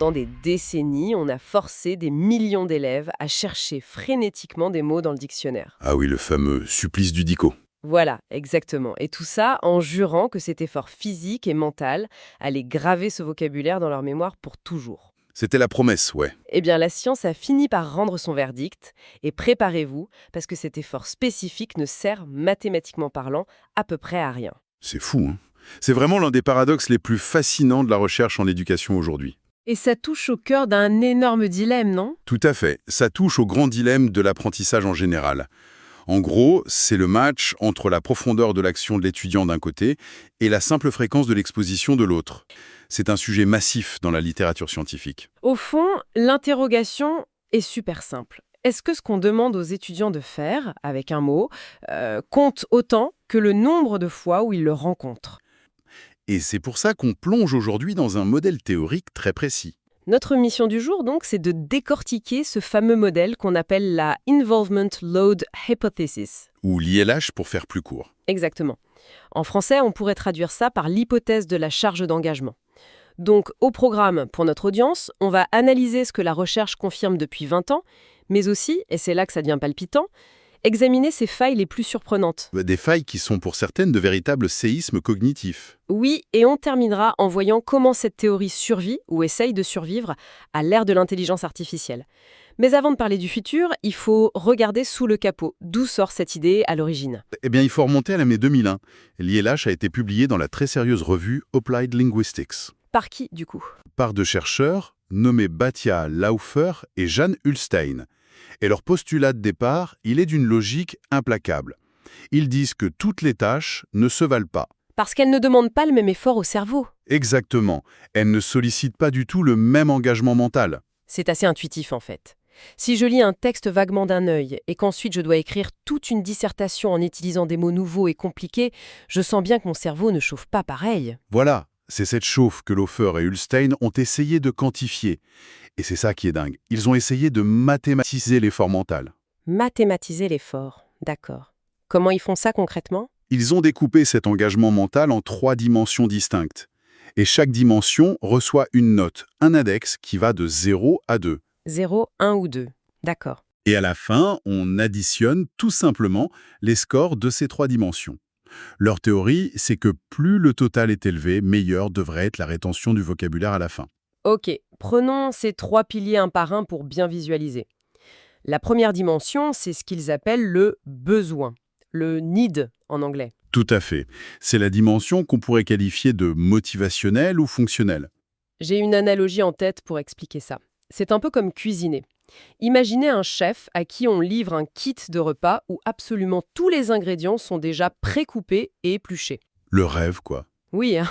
Pendant des décennies, on a forcé des millions d'élèves à chercher frénétiquement des mots dans le dictionnaire. Ah oui, le fameux supplice du dico. Voilà, exactement. Et tout ça en jurant que cet effort physique et mental allait graver ce vocabulaire dans leur mémoire pour toujours. C'était la promesse, ouais. Eh bien, la science a fini par rendre son verdict, et préparez-vous, parce que cet effort spécifique ne sert, mathématiquement parlant, à peu près à rien. C'est fou, hein. C'est vraiment l'un des paradoxes les plus fascinants de la recherche en éducation aujourd'hui. Et ça touche au cœur d'un énorme dilemme, non? Tout à fait. Ça touche au grand dilemme de l'apprentissage en général. En gros, c'est le match entre la profondeur de l'action de l'étudiant d'un côté et la simple fréquence de l'exposition de l'autre. C'est un sujet massif dans la littérature scientifique. Au fond, l'interrogation est super simple. Est-ce que ce qu'on demande aux étudiants de faire, avec un mot, compte autant que le nombre de fois où ils le rencontrent? Et c'est pour ça qu'on plonge aujourd'hui dans un modèle théorique très précis. Notre mission du jour, donc, c'est de décortiquer ce fameux modèle qu'on appelle la Involvement Load Hypothesis. Ou l'ILH pour faire plus court. Exactement. En français, on pourrait traduire ça par l'hypothèse de la charge d'engagement. Donc, au programme, pour notre audience, on va analyser ce que la recherche confirme depuis 20 ans, mais aussi, et c'est là que ça devient palpitant, examiner ces failles les plus surprenantes. Des failles qui sont pour certaines de véritables séismes cognitifs. Oui, et on terminera en voyant comment cette théorie survit, ou essaye de survivre, à l'ère de l'intelligence artificielle. Mais avant de parler du futur, il faut regarder sous le capot. D'où sort cette idée à l'origine? Eh bien, il faut remonter à l'année 2001. L'ILH a été publié dans la très sérieuse revue Applied Linguistics. Par qui, du coup? Par deux chercheurs nommés Batya Laufer et Jan Hulstein. Et leur postulat de départ, il est d'une logique implacable. Ils disent que toutes les tâches ne se valent pas. Parce qu'elle ne demande pas le même effort au cerveau. Exactement. Elles ne sollicitent pas du tout le même engagement mental. C'est assez intuitif, en fait. Si je lis un texte vaguement d'un œil et qu'ensuite je dois écrire toute une dissertation en utilisant des mots nouveaux et compliqués, je sens bien que mon cerveau ne chauffe pas pareil. Voilà, c'est cette chauffe que Laufer et Hulstein ont essayé de quantifier. Et c'est ça qui est dingue. Ils ont essayé de mathématiser l'effort mental. Mathématiser l'effort, d'accord. Comment ils font ça concrètement? Ils ont découpé cet engagement mental en 3 dimensions distinctes. Et chaque dimension reçoit une note, un index qui va de 0 à 2. 0, 1 ou 2. D'accord. Et à la fin, on additionne tout simplement les scores de ces 3 dimensions. Leur théorie, c'est que plus le total est élevé, meilleure devrait être la rétention du vocabulaire à la fin. Ok, prenons ces 3 piliers un par un pour bien visualiser. La première dimension, c'est ce qu'ils appellent le besoin, le need en anglais. Tout à fait. C'est la dimension qu'on pourrait qualifier de motivationnelle ou fonctionnelle. J'ai une analogie en tête pour expliquer ça. C'est un peu comme cuisiner. Imaginez un chef à qui on livre un kit de repas où absolument tous les ingrédients sont déjà pré-coupés et épluchés. Le rêve, quoi. Oui, hein.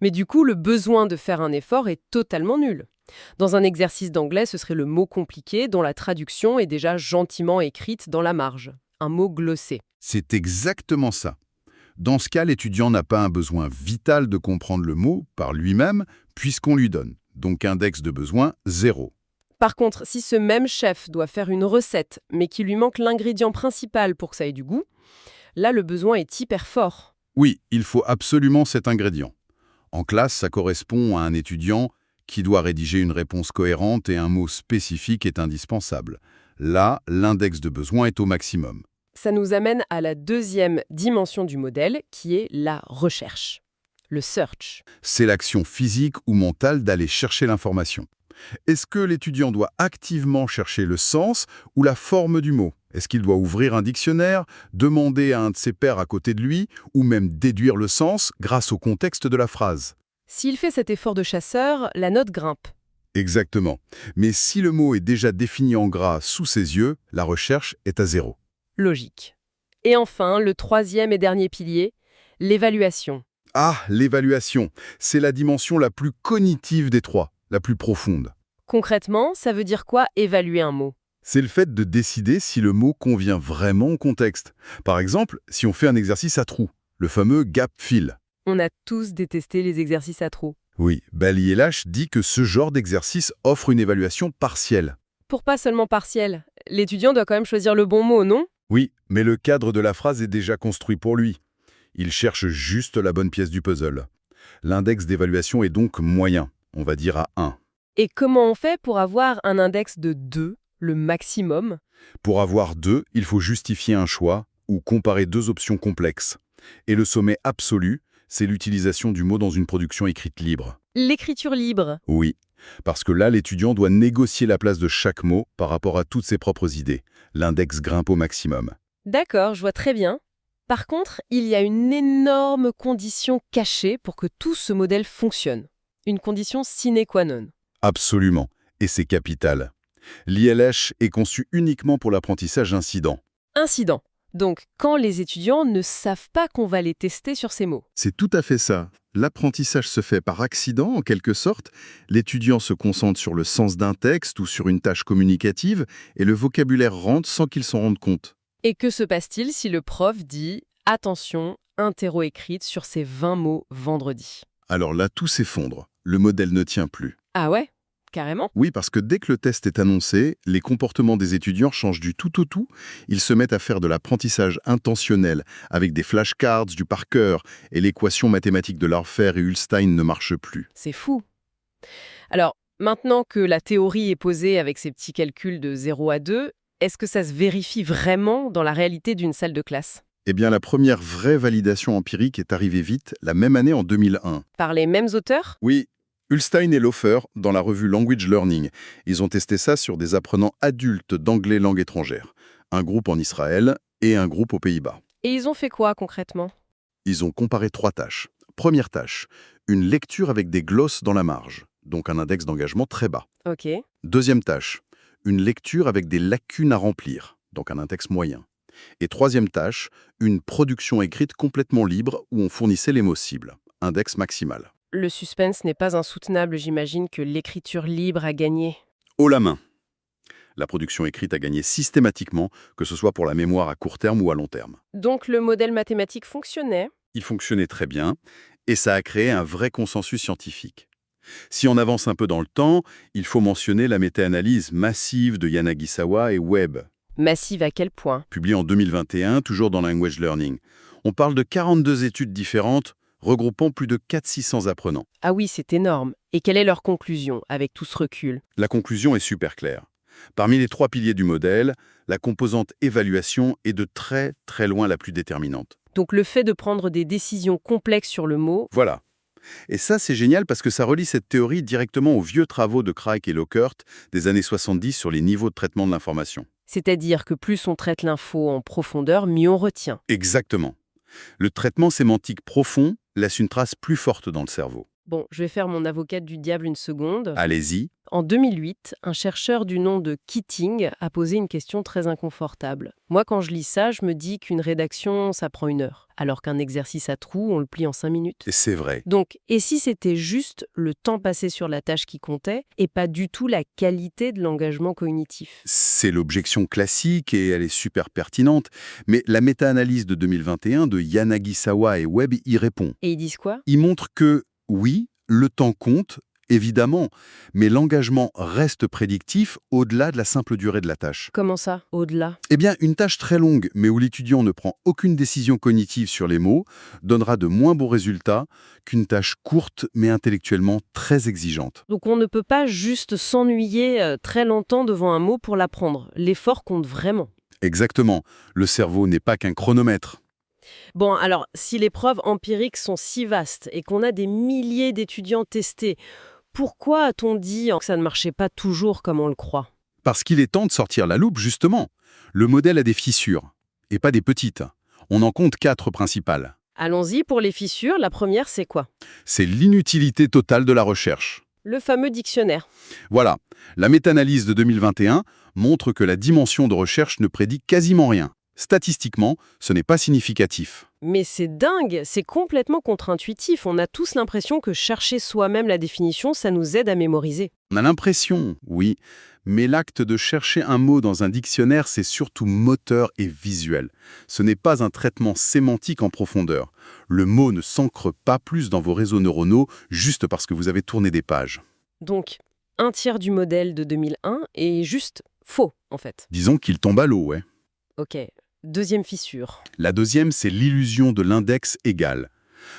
Mais du coup, le besoin de faire un effort est totalement nul. Dans un exercice d'anglais, ce serait le mot compliqué dont la traduction est déjà gentiment écrite dans la marge. Un mot glossé. C'est exactement ça. Dans ce cas, l'étudiant n'a pas un besoin vital de comprendre le mot par lui-même, puisqu'on lui donne. Donc index de besoin 0. Par contre, si ce même chef doit faire une recette, mais qu'il lui manque l'ingrédient principal pour que ça ait du goût, là, le besoin est hyper fort. Oui, il faut absolument cet ingrédient. En classe, ça correspond à un étudiant qui doit rédiger une réponse cohérente et un mot spécifique est indispensable. Là, l'index de besoin est au maximum. Ça nous amène à la deuxième dimension du modèle, qui est la recherche, le search. C'est l'action physique ou mentale d'aller chercher l'information. Est-ce que l'étudiant doit activement chercher le sens ou la forme du mot? Est-ce qu'il doit ouvrir un dictionnaire, demander à un de ses pairs à côté de lui, ou même déduire le sens grâce au contexte de la phrase? S'il fait cet effort de chasseur, la note grimpe. Exactement. Mais si le mot est déjà défini en gras sous ses yeux, la recherche est à 0. Logique. Et enfin, le troisième et dernier pilier, l'évaluation. Ah, l'évaluation. C'est la dimension la plus cognitive des 3, la plus profonde. Concrètement, ça veut dire quoi évaluer un mot? C'est le fait de décider si le mot convient vraiment au contexte. Par exemple, si on fait un exercice à trous, le fameux gap fill. On a tous détesté les exercices à trous. Oui, l'ILH dit que ce genre d'exercice offre une évaluation partielle. Pour pas seulement partiel, l'étudiant doit quand même choisir le bon mot, non? Oui, mais le cadre de la phrase est déjà construit pour lui. Il cherche juste la bonne pièce du puzzle. L'index d'évaluation est donc moyen, on va dire à 1. Et comment on fait pour avoir un index de 2, le maximum? Pour avoir 2, il faut justifier un choix ou comparer 2 options complexes. Et le sommet absolu, c'est l'utilisation du mot dans une production écrite libre. L'écriture libre. Oui, parce que là, l'étudiant doit négocier la place de chaque mot par rapport à toutes ses propres idées. L'index grimpe au maximum. D'accord, je vois très bien. Par contre, il y a une énorme condition cachée pour que tout ce modèle fonctionne. Une condition sine qua non. Absolument, et c'est capital. L'ILH est conçu uniquement pour l'apprentissage incident. Incident. Donc, quand les étudiants ne savent pas qu'on va les tester sur ces mots. C'est tout à fait ça. L'apprentissage se fait par accident, en quelque sorte. L'étudiant se concentre sur le sens d'un texte ou sur une tâche communicative, et le vocabulaire rentre sans qu'il s'en rende compte. Et que se passe-t-il si le prof dit « Attention, interro écrite sur ces 20 mots vendredi ». Alors là, tout s'effondre. Le modèle ne tient plus. Ah ouais? Carrément? Oui, parce que dès que le test est annoncé, les comportements des étudiants changent du tout au tout. Ils se mettent à faire de l'apprentissage intentionnel, avec des flashcards, du par cœur, et l'équation mathématique de Larfer et Ulstein ne marche plus. C'est fou. Alors, maintenant que la théorie est posée avec ces petits calculs de 0 à 2, est-ce que ça se vérifie vraiment dans la réalité d'une salle de classe? Eh bien, la première vraie validation empirique est arrivée vite, la même année en 2001. Par les mêmes auteurs? Oui, Ulstein et Laufer, dans la revue Language Learning. Ils ont testé ça sur des apprenants adultes d'anglais langue étrangère. Un groupe en Israël et un groupe aux Pays-Bas. Et ils ont fait quoi concrètement? Ils ont comparé 3 tâches. Première tâche, une lecture avec des glosses dans la marge, donc un index d'engagement très bas. Ok. Deuxième tâche, une lecture avec des lacunes à remplir, donc un index moyen. Et troisième tâche, une production écrite complètement libre où on fournissait les mots cibles, index maximal. Le suspense n'est pas insoutenable, j'imagine que l'écriture libre a gagné. Haut la main. La production écrite a gagné systématiquement, que ce soit pour la mémoire à court terme ou à long terme. Donc le modèle mathématique fonctionnait. Il fonctionnait très bien, et ça a créé un vrai consensus scientifique. Si on avance un peu dans le temps, il faut mentionner la méta-analyse massive de Yanagisawa et Webb, Massive à quel point? publiée en 2021, toujours dans Language Learning. On parle de 42 études différentes, regroupant plus de 400-600 apprenants. Ah oui, c'est énorme. Et quelle est leur conclusion avec tout ce recul? La conclusion est super claire. Parmi les 3 piliers du modèle, la composante évaluation est de très très loin la plus déterminante. Donc le fait de prendre des décisions complexes sur le mot, Voilà. Et ça, c'est génial parce que ça relie cette théorie directement aux vieux travaux de Craik et Lockhart des années 70 sur les niveaux de traitement de l'information. c'est-à-dire que plus on traite l'info en profondeur, mieux on retient. Exactement. Le traitement sémantique profond laisse une trace plus forte dans le cerveau. Bon, je vais faire mon avocate du diable une seconde. Allez-y. En 2008, un chercheur du nom de Keating a posé une question très inconfortable. Moi, quand je lis ça, je me dis qu'une rédaction, ça prend 1 heure, alors qu'un exercice à trous, on le plie en 5 minutes. Et c'est vrai. Donc, et si c'était juste le temps passé sur la tâche qui comptait, et pas du tout la qualité de l'engagement cognitif? C'est l'objection classique et elle est super pertinente. Mais la méta-analyse de 2021 de Yanagisawa et Webb y répond. Et ils disent quoi? Il montre que, oui, le temps compte, évidemment, mais l'engagement reste prédictif au-delà de la simple durée de la tâche. Comment ça, au-delà? Eh bien, une tâche très longue, mais où l'étudiant ne prend aucune décision cognitive sur les mots, donnera de moins bons résultats qu'une tâche courte, mais intellectuellement très exigeante. Donc on ne peut pas juste s'ennuyer très longtemps devant un mot pour l'apprendre. L'effort compte vraiment. Exactement. Le cerveau n'est pas qu'un chronomètre. Bon, alors, si les preuves empiriques sont si vastes et qu'on a des milliers d'étudiants testés, pourquoi a-t-on dit que ça ne marchait pas toujours comme on le croit? Parce qu'il est temps de sortir la loupe, justement. Le modèle a des fissures, et pas des petites. On en compte 4 principales. Allons-y pour les fissures. La première, c'est quoi? C'est l'inutilité totale de la recherche. Le fameux dictionnaire. Voilà, la méta-analyse de 2021 montre que la dimension de recherche ne prédit quasiment rien. Statistiquement, ce n'est pas significatif. Mais c'est dingue, c'est complètement contre-intuitif. On a tous l'impression que chercher soi-même la définition, ça nous aide à mémoriser. On a l'impression, oui, mais l'acte de chercher un mot dans un dictionnaire, c'est surtout moteur et visuel. Ce n'est pas un traitement sémantique en profondeur. Le mot ne s'ancre pas plus dans vos réseaux neuronaux juste parce que vous avez tourné des pages. Donc, 1/3 du modèle de 2001 est juste faux, en fait. Disons qu'il tombe à l'eau, ouais. Ok. Deuxième fissure. La deuxième, c'est l'illusion de l'index égal.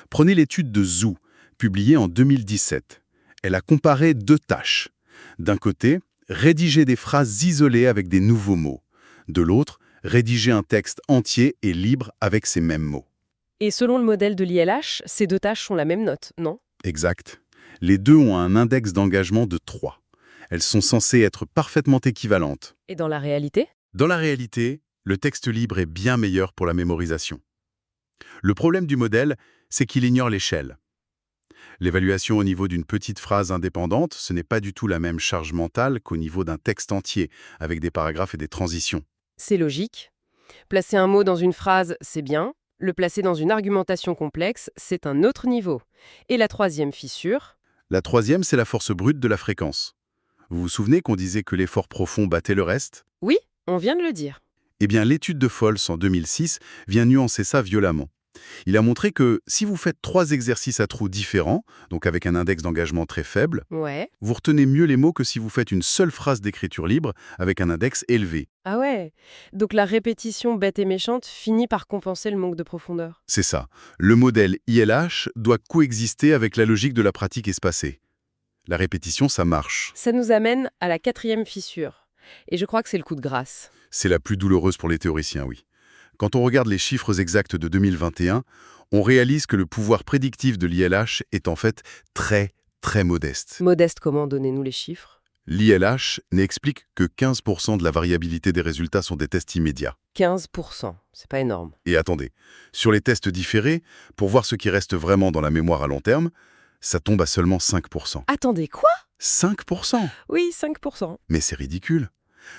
Prenez l'étude de Zhu, publiée en 2017. Elle a comparé 2 tâches. D'un côté, rédiger des phrases isolées avec des nouveaux mots. De l'autre, rédiger un texte entier et libre avec ces mêmes mots. Et selon le modèle de l'ILH, ces deux tâches ont la même note, non? Exact. Les deux ont un index d'engagement de 3. Elles sont censées être parfaitement équivalentes. Et dans la réalité? Dans la réalité, le texte libre est bien meilleur pour la mémorisation. Le problème du modèle, c'est qu'il ignore l'échelle. L'évaluation au niveau d'une petite phrase indépendante, ce n'est pas du tout la même charge mentale qu'au niveau d'un texte entier, avec des paragraphes et des transitions. C'est logique. Placer un mot dans une phrase, c'est bien. Le placer dans une argumentation complexe, c'est un autre niveau. Et la troisième fissure? La troisième, c'est la force brute de la fréquence. Vous vous souvenez qu'on disait que l'effort profond battait le reste? Oui, on vient de le dire. Eh bien, l'étude de Fols en 2006 vient nuancer ça violemment. Il a montré que si vous faites 3 exercices à trous différents, donc avec un index d'engagement très faible, Ouais. vous retenez mieux les mots que si vous faites une seule phrase d'écriture libre avec un index élevé. Ah ouais. Donc la répétition bête et méchante finit par compenser le manque de profondeur. C'est ça. Le modèle ILH doit coexister avec la logique de la pratique espacée. La répétition, ça marche. Ça nous amène à la quatrième fissure. Et je crois que c'est le coup de grâce. C'est la plus douloureuse pour les théoriciens, oui. Quand on regarde les chiffres exacts de 2021, on réalise que le pouvoir prédictif de l'ILH est en fait très, très modeste. Modeste comment, donnez-nous les chiffres? L'ILH n'explique que 15% de la variabilité des résultats sur des tests immédiats. 15%, c'est pas énorme. Et attendez, sur les tests différés, pour voir ce qui reste vraiment dans la mémoire à long terme, ça tombe à seulement 5%. Attendez, quoi? 5%? Oui, 5%. Mais c'est ridicule.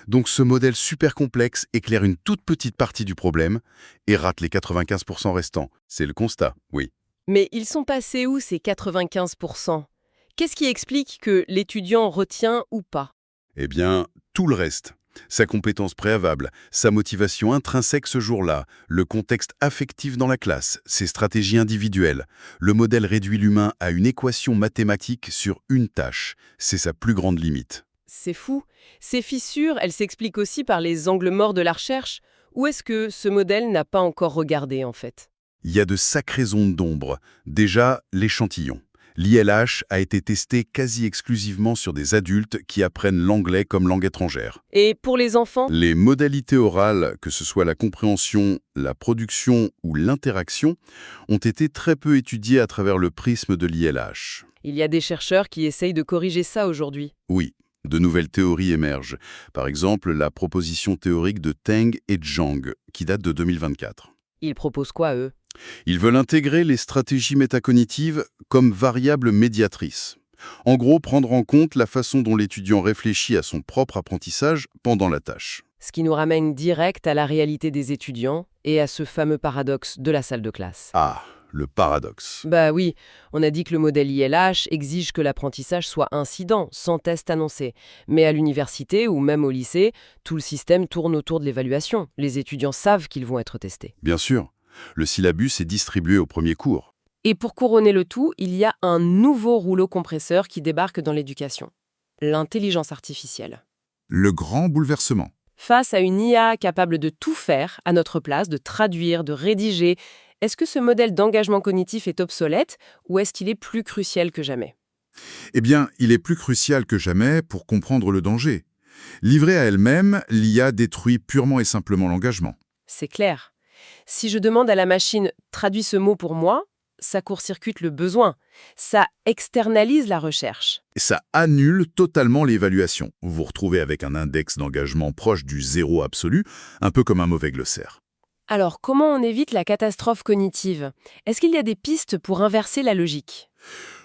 Donc ce modèle super complexe éclaire une toute petite partie du problème et rate les 95% restants. C'est le constat, oui. Mais ils sont passés où ces 95%? Qu'est-ce qui explique que l'étudiant retient ou pas? Eh bien, tout le reste. Sa compétence préalable, sa motivation intrinsèque ce jour-là, le contexte affectif dans la classe, ses stratégies individuelles. Le modèle réduit l'humain à une équation mathématique sur une tâche. C'est sa plus grande limite. C'est fou. Ces fissures, elles s'expliquent aussi par les angles morts de la recherche? Ou est-ce que ce modèle n'a pas encore regardé, en fait? Il y a de sacrées zones d'ombre. Déjà, l'échantillon. L'ILH a été testé quasi exclusivement sur des adultes qui apprennent l'anglais comme langue étrangère. Et pour les enfants? Les modalités orales, que ce soit la compréhension, la production ou l'interaction, ont été très peu étudiées à travers le prisme de l'ILH. Il y a des chercheurs qui essayent de corriger ça aujourd'hui. Oui, de nouvelles théories émergent. Par exemple, la proposition théorique de Teng et Zhang, qui date de 2024. Ils proposent quoi, eux? Ils veulent intégrer les stratégies métacognitives comme variables médiatrices. En gros, prendre en compte la façon dont l'étudiant réfléchit à son propre apprentissage pendant la tâche. Ce qui nous ramène direct à la réalité des étudiants et à ce fameux paradoxe de la salle de classe. Ah, le paradoxe. Bah oui, on a dit que le modèle ILH exige que l'apprentissage soit incident, sans test annoncé. Mais à l'université ou même au lycée, tout le système tourne autour de l'évaluation. Les étudiants savent qu'ils vont être testés. Bien sûr, le syllabus est distribué au premier cours. Et pour couronner le tout, il y a un nouveau rouleau compresseur qui débarque dans l'éducation. L'intelligence artificielle. Le grand bouleversement. Face à une IA capable de tout faire à notre place, de traduire, de rédiger, est-ce que ce modèle d'engagement cognitif est obsolète ou est-ce qu'il est plus crucial que jamais? Eh bien, il est plus crucial que jamais pour comprendre le danger. Livrée à elle-même, l'IA détruit purement et simplement l'engagement. C'est clair. Si je demande à la machine « traduis ce mot pour moi », ça court-circuite le besoin. Ça externalise la recherche. Et ça annule totalement l'évaluation. Vous vous retrouvez avec un index d'engagement proche du zéro absolu, un peu comme un mauvais glossaire. Alors, comment on évite la catastrophe cognitive? Est-ce qu'il y a des pistes pour inverser la logique?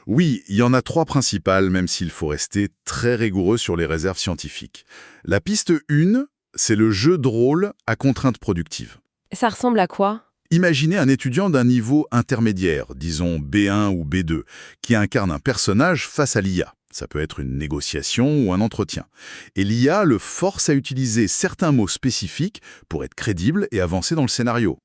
Oui, il y en a 3 principales, même s'il faut rester très rigoureux sur les réserves scientifiques. La piste 1, c'est le jeu de rôle à contrainte productive. Ça ressemble à quoi? Imaginez un étudiant d'un niveau intermédiaire, disons B1 ou B2, qui incarne un personnage face à l'IA. Ça peut être une négociation ou un entretien. Et l'IA le force à utiliser certains mots spécifiques pour être crédible et avancer dans le scénario.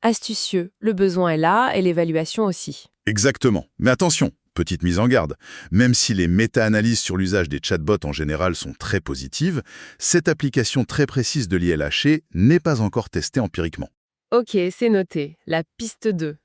Astucieux, le besoin est là et l'évaluation aussi. Exactement. Mais attention, petite mise en garde. Même si les méta-analyses sur l'usage des chatbots en général sont très positives, cette application très précise de l'ILH n'est pas encore testée empiriquement. Ok, c'est noté. La piste 2.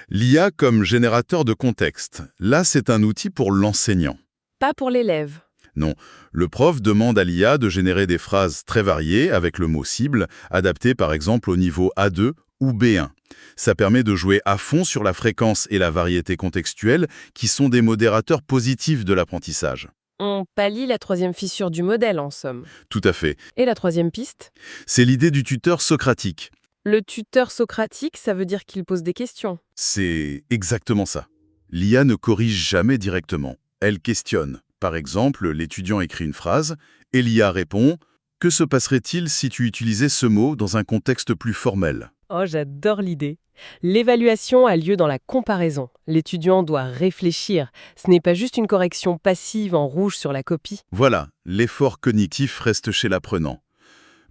L'IA comme générateur de contexte. Là, c'est un outil pour l'enseignant. Pas pour l'élève. Non, le prof demande à l'IA de générer des phrases très variées avec le mot cible, adaptées par exemple au niveau A2 ou B1. Ça permet de jouer à fond sur la fréquence et la variété contextuelle, qui sont des modérateurs positifs de l'apprentissage. On pallie la troisième fissure du modèle, en somme. Tout à fait. Et la troisième piste? C'est l'idée du tuteur socratique. Le tuteur socratique, ça veut dire qu'il pose des questions. C'est exactement ça. L'IA ne corrige jamais directement. Elle questionne. Par exemple, l'étudiant écrit une phrase et l'IA répond « Que se passerait-il si tu utilisais ce mot dans un contexte plus formel ?» Oh, j'adore l'idée. L'évaluation a lieu dans la comparaison. L'étudiant doit réfléchir. Ce n'est pas juste une correction passive en rouge sur la copie. Voilà, l'effort cognitif reste chez l'apprenant.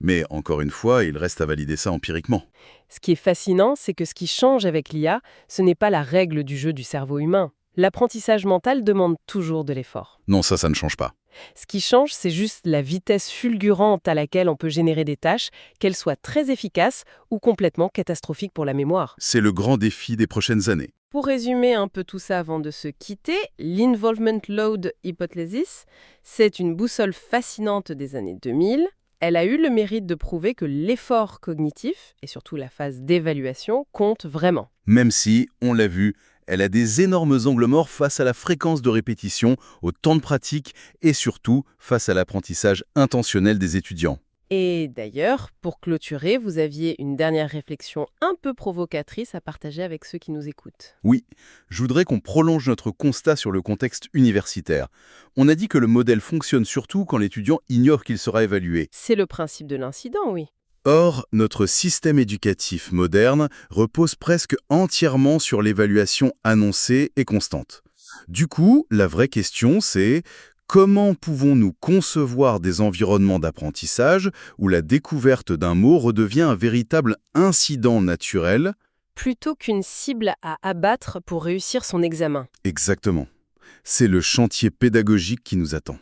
Mais encore une fois, il reste à valider ça empiriquement. Ce qui est fascinant, c'est que ce qui change avec l'IA, ce n'est pas la règle du jeu du cerveau humain. L'apprentissage mental demande toujours de l'effort. Non, ça ne change pas. Ce qui change, c'est juste la vitesse fulgurante à laquelle on peut générer des tâches, qu'elles soient très efficaces ou complètement catastrophiques pour la mémoire. C'est le grand défi des prochaines années. Pour résumer un peu tout ça avant de se quitter, l'Involvement Load Hypothesis, c'est une boussole fascinante des années 2000. Elle a eu le mérite de prouver que l'effort cognitif, et surtout la phase d'évaluation, compte vraiment. Même si, on l'a vu, elle a des énormes angles morts face à la fréquence de répétition, au temps de pratique et surtout face à l'apprentissage intentionnel des étudiants. Et d'ailleurs, pour clôturer, vous aviez une dernière réflexion un peu provocatrice à partager avec ceux qui nous écoutent. Oui, je voudrais qu'on prolonge notre constat sur le contexte universitaire. On a dit que le modèle fonctionne surtout quand l'étudiant ignore qu'il sera évalué. C'est le principe de l'incident, oui. Or, notre système éducatif moderne repose presque entièrement sur l'évaluation annoncée et constante. Du coup, la vraie question, c'est comment pouvons-nous concevoir des environnements d'apprentissage où la découverte d'un mot redevient un véritable incident naturel? Plutôt qu'une cible à abattre pour réussir son examen. Exactement. C'est le chantier pédagogique qui nous attend.